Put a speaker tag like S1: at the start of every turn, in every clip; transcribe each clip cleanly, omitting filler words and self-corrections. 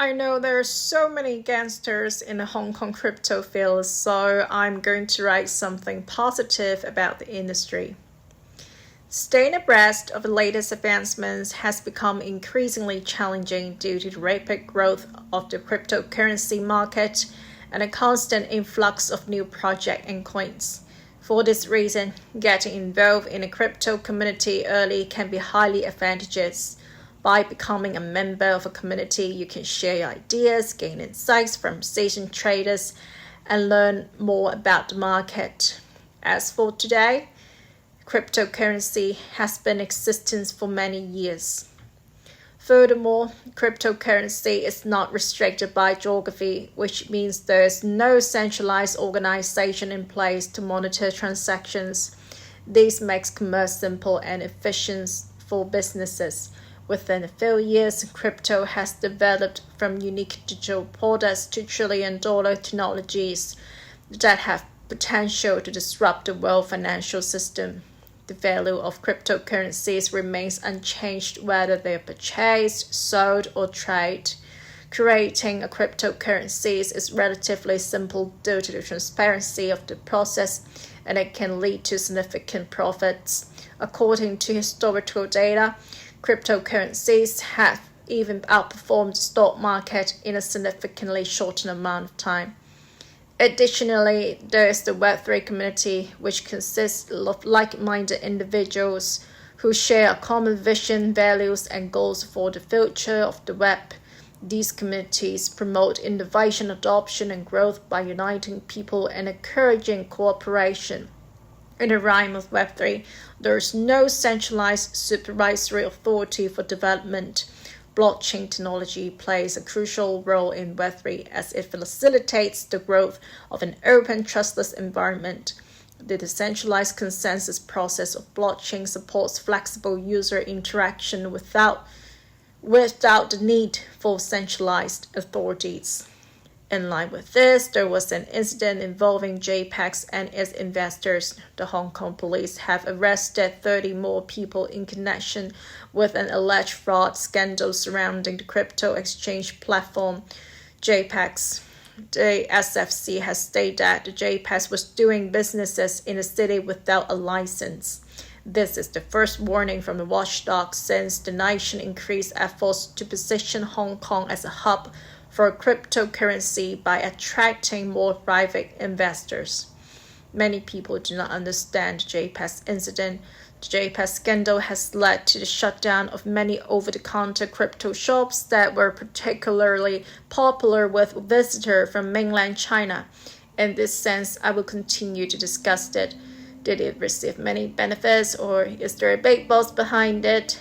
S1: I know there are so many gangsters in the Hong Kong crypto field, so I'm going to write something positive about the industry. Staying abreast of the latest advancements has become increasingly challenging due to the rapid growth of the cryptocurrency market and a constant influx of new projects and coins. For this reason, getting involved in the crypto community early can be highly advantageous. By becoming a member of a community, you can share your ideas, gain insights from seasoned traders, and learn more about the market. As for today, cryptocurrency has been in existence for many years. Furthermore, cryptocurrency is not restricted by geography, which means there is no centralized organization in place to monitor transactions. This makes commerce simple and efficient for businesses. Within a few years, crypto has developed from unique digital products to trillion-dollar technologies that have potential to disrupt the world financial system. The value of cryptocurrencies remains unchanged whether they are purchased, sold, or traded. Creating a cryptocurrency is relatively simple due to the transparency of the process, and it can lead to significant profits. According to historical data, cryptocurrencies have even outperformed the stock market in a significantly shortened amount of time. Additionally, there is the Web3 community, which consists of like-minded individuals who share a common vision, values, and goals for the future of the web. These communities promote innovation, adoption, and growth by uniting people and encouraging cooperation. In the realm of Web3, there is no centralized supervisory authority for development. Blockchain technology plays a crucial role in Web3 as it facilitates the growth of an open, trustless environment. The decentralized consensus process of blockchain supports flexible user interaction without the need for centralized authorities. In line with this, there was an incident involving JPEX and its investors. The Hong Kong police have arrested 30 more people in connection with an alleged fraud scandal surrounding the crypto exchange platform JPEX. The SFC has stated that the JPEX was doing businesses in the city without a license. This is the first warning from the watchdog since the nation increased efforts to position Hong Kong as a hub for cryptocurrency by attracting more private investors. Many people do not understand the JPEX incident. The JPEX scandal has led to the shutdown of many over-the-counter crypto shops that were particularly popular with visitors from mainland China. In this sense, I will continue to discuss it. Did it receive many benefits, or is there a big boss behind it?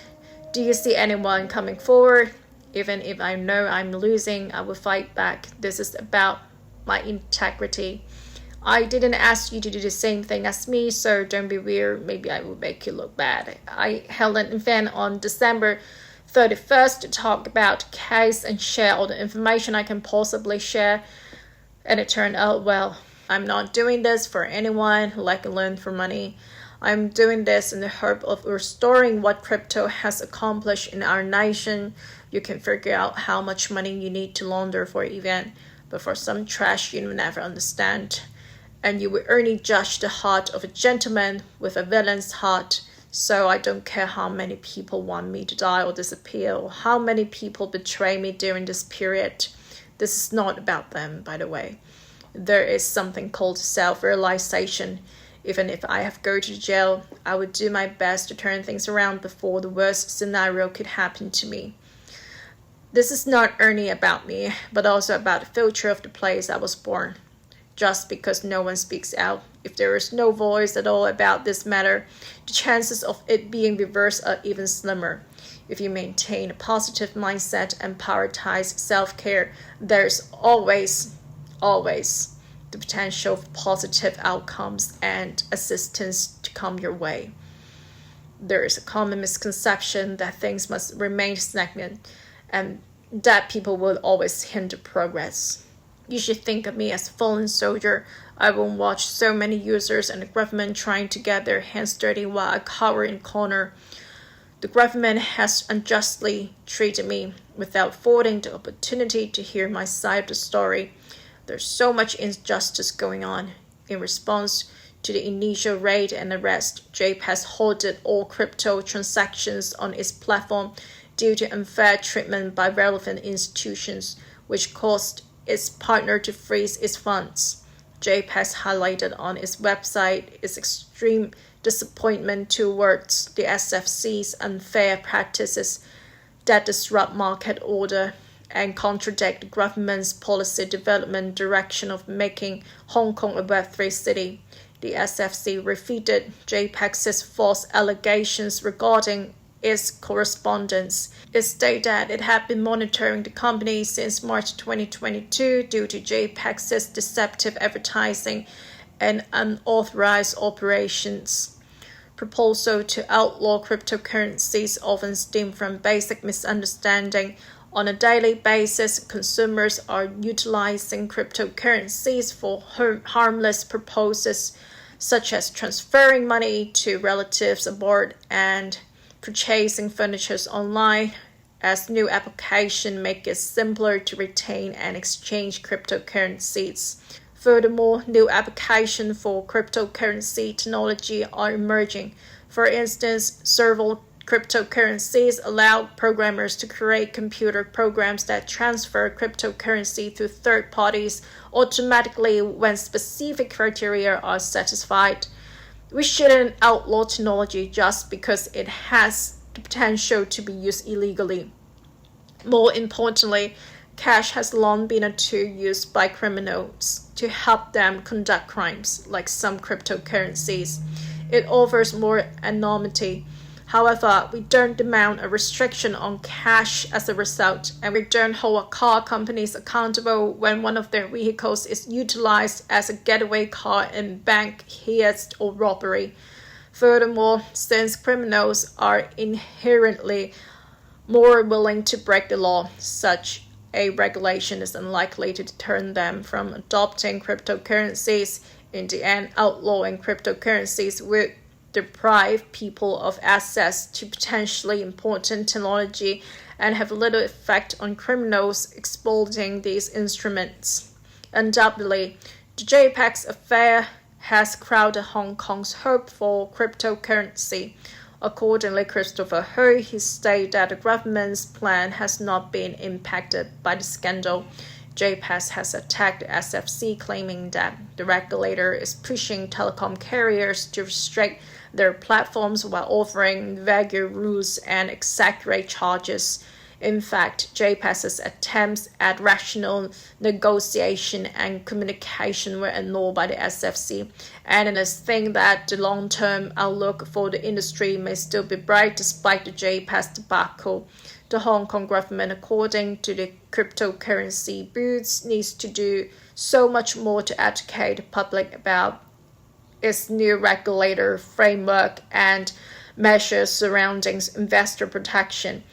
S1: Do you see anyone coming forward? Even if I know I'm losing, I will fight back. This is about my integrity. I didn't ask you to do the same thing as me, so don't be weird. Maybe I will make you look bad. I held an event on December 31st to talk about the case and share all the information I can possibly share. And it turned out well. I'm not doing this for anyone who like to learn for money. I'm doing this in the hope of restoring what crypto has accomplished in our nation. You can figure out how much money you need to launder for an event, but for some trash you will never understand. And you will only judge the heart of a gentleman with a villain's heart. So I don't care how many people want me to die or disappear, or how many people betray me during this period. This is not about them, by the way. There is something called self-realization. Even if I have to go to jail, I would do my best to turn things around before the worst scenario could happen to me. This is not only about me, but also about the future of the place I was born. Just because no one speaks out, if there is no voice at all about this matter, the chances of it being reversed are even slimmer. If you maintain a positive mindset and prioritize self-care, there's always the potential for positive outcomes and assistance to come your way. There is a common misconception that things must remain stagnant and that people will always hinder progress. You should think of me as a fallen soldier. I won't watch so many users and the government trying to get their hands dirty while I cower in corner. The government has unjustly treated me without affording the opportunity to hear my side of the story. There's so much injustice going on. In response to the initial raid and arrest, JPEX halted all crypto transactions on its platform due to unfair treatment by relevant institutions, which caused its partner to freeze its funds. JPEX highlighted on its website its extreme disappointment towards the SFC's unfair practices that disrupt market order and contradict the government's policy development direction of making Hong Kong a Web3 city. The SFC refuted JPEX's false allegations regarding its correspondence. It stated that it had been monitoring the company since March 2022 due to JPEX's deceptive advertising and unauthorized operations. Proposal to outlaw cryptocurrencies often stem from basic misunderstanding. On a daily basis, consumers are utilizing cryptocurrencies for harmless purposes, such as transferring money to relatives abroad and purchasing furniture online, as new applications make it simpler to retain and exchange cryptocurrencies. Furthermore, new applications for cryptocurrency technology are emerging. For instance, several cryptocurrencies allow programmers to create computer programs that transfer cryptocurrency to third parties automatically when specific criteria are satisfied. We shouldn't outlaw technology just because it has the potential to be used illegally. More importantly, cash has long been a tool used by criminals to help them conduct crimes, like some cryptocurrencies. It offers more anonymity. However, we don't demand a restriction on cash as a result, and we don't hold car companies accountable when one of their vehicles is utilized as a getaway car in bank heist or robbery. Furthermore, since criminals are inherently more willing to break the law, such a regulation is unlikely to deter them from adopting cryptocurrencies. In the end, outlawing cryptocurrencies would deprive people of access to potentially important technology and have little effect on criminals exploiting these instruments. Undoubtedly, the JPEX affair has crowded Hong Kong's hope for cryptocurrency. Accordingly, Christopher Ho, he stated that the government's plan has not been impacted by the scandal. JPEX has attacked the SFC, claiming that the regulator is pushing telecom carriers to restrict their platforms while offering vague rules and exaggerate charges. In fact, JPEX's attempts at rational negotiation and communication were ignored by the SFC, and it is think that the long-term outlook for the industry may still be bright despite the JPEX debacle. The Hong Kong government, according to the cryptocurrency booths, needs to do so much more to educate the public about its new regulator framework and measures surrounding investor protection.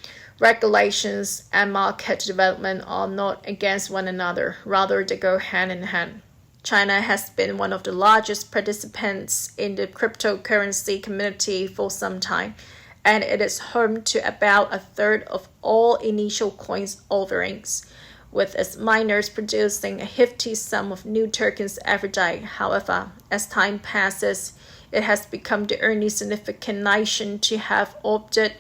S1: Regulations and market development are not against one another, rather they go hand in hand. China has been one of the largest participants in the cryptocurrency community for some time, and it is home to about a third of all initial coins offerings, with its miners producing a hefty sum of new tokens every day. However, as time passes, it has become the only significant nation to have opted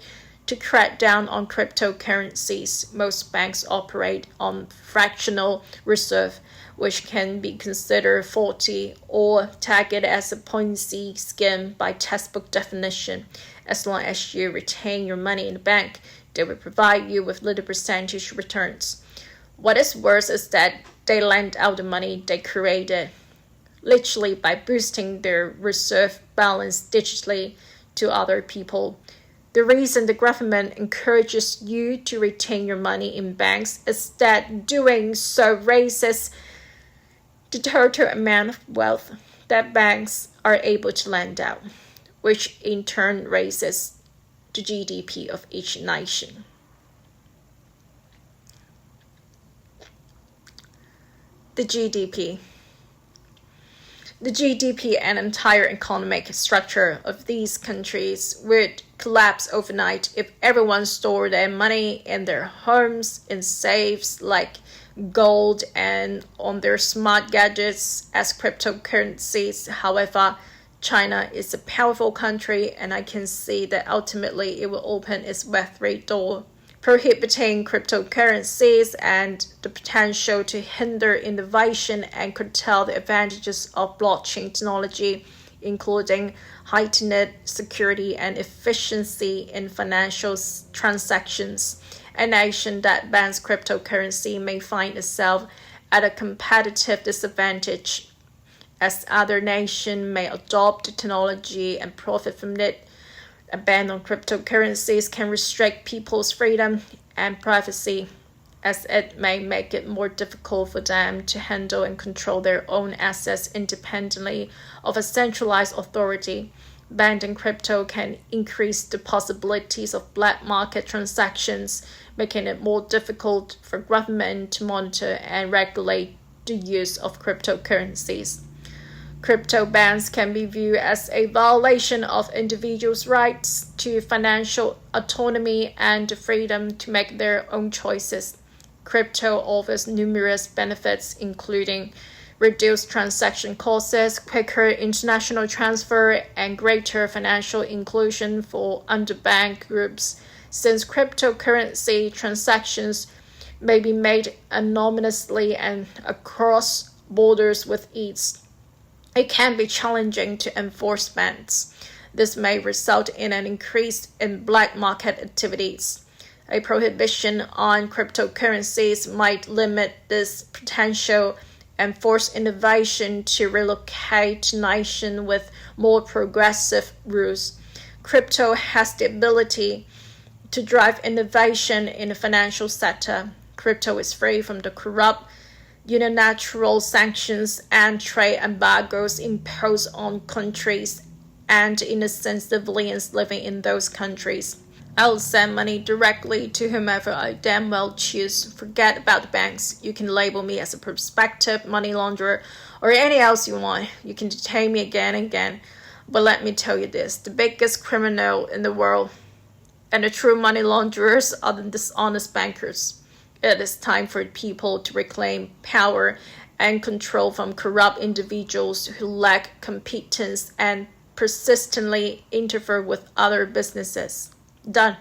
S1: to crack down on cryptocurrencies. Most banks operate on fractional reserve, which can be considered faulty or tagged as a Ponzi scheme by textbook definition. As long as you retain your money in the bank, they will provide you with little percentage returns. What is worse is that they lend out the money they created, literally by boosting their reserve balance digitally to other people. The reason the government encourages you to retain your money in banks is that doing so raises the total amount of wealth that banks are able to lend out, which in turn raises the GDP of each nation. The GDP. The GDP and entire economic structure of these countries would collapse overnight if everyone stored their money in their homes, in safes like gold, and on their smart gadgets as cryptocurrencies. However, China is a powerful country, and I can see that ultimately it will open its Web3 door, prohibiting cryptocurrencies and the potential to hinder innovation and curtail the advantages of blockchain technology, including heightened security and efficiency in financial transactions. A nation that bans cryptocurrency may find itself at a competitive disadvantage, as other nations may adopt the technology and profit from it. A ban on cryptocurrencies can restrict people's freedom and privacy, as it may make it more difficult for them to handle and control their own assets independently of a centralized authority. Banning crypto can increase the possibilities of black market transactions, making it more difficult for government to monitor and regulate the use of cryptocurrencies. Crypto bans can be viewed as a violation of individuals' rights to financial autonomy and the freedom to make their own choices. Crypto offers numerous benefits, including reduced transaction costs, quicker international transfer, and greater financial inclusion for underbanked groups. Since cryptocurrency transactions may be made anonymously and across borders with ease, it can be challenging to enforce bans. This may result in an increase in black market activities. A prohibition on cryptocurrencies might limit this potential and force innovation to relocate to nations with more progressive rules. Crypto has the ability to drive innovation in the financial sector. Crypto is free from the corrupt unilateral sanctions and trade embargoes imposed on countries and innocent civilians living in those countries. I'll send money directly to whomever I damn well choose. Forget about the banks. You can label me as a prospective money launderer or anything else you want. You can detain me again and again. But let me tell you this, the biggest criminal in the world and the true money launderers are the dishonest bankers. It is time for people to reclaim power and control from corrupt individuals who lack competence and persistently interfere with other businesses. Done.